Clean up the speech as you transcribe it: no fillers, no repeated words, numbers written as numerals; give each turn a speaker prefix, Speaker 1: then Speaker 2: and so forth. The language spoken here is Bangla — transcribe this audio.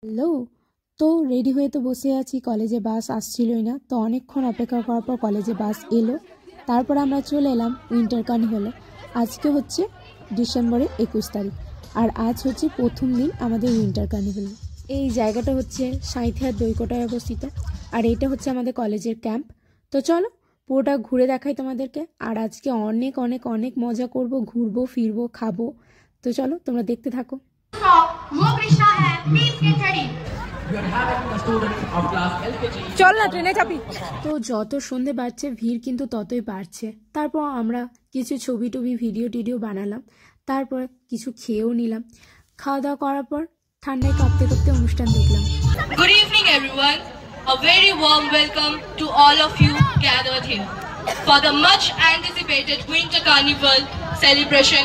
Speaker 1: হ্যালো। তো রেডি হয়ে তো বসে আছি, কলেজে বাস আসছিলই না, তো অনেকক্ষণ অপেক্ষা করার পর কলেজে বাস এলো। তারপর আমরা চলে এলাম উইন্টার কার্নিভালে। আজকে হচ্ছে ডিসেম্বরের 21 তারিখ, আর আজ হচ্ছে প্রথম দিন আমাদের উইন্টার কার্নিভালে। এই জায়গাটা হচ্ছে সাঁইথিয়ার দইকোটায় অবস্থিত, আর এটা হচ্ছে আমাদের কলেজের ক্যাম্প। তো চলো পুরোটা ঘুরে দেখাই তোমাদেরকে। আর আজকে অনেক অনেক অনেক মজা করব, ঘুরবো ফিরবো খাবো। তো চলো তোমরা দেখতে থাকো। চল না ট্রেনে চাপি। তো যত সন্ধে বাড়ছে ভিড় কিন্তু ততই বাড়ছে। তারপর আমরা কিছু ছবি টবি ভিডিও বানালাম, তারপর কিছু খেয়েও নিলাম। খাওয়া দাওয়া করার পর ঠান্ডায় কাঁপতে কাঁপতে অনুষ্ঠান দেখলাম।
Speaker 2: Good evening everyone. A very warm welcome to all of you gathered here for the much anticipated Winter Carnival celebration.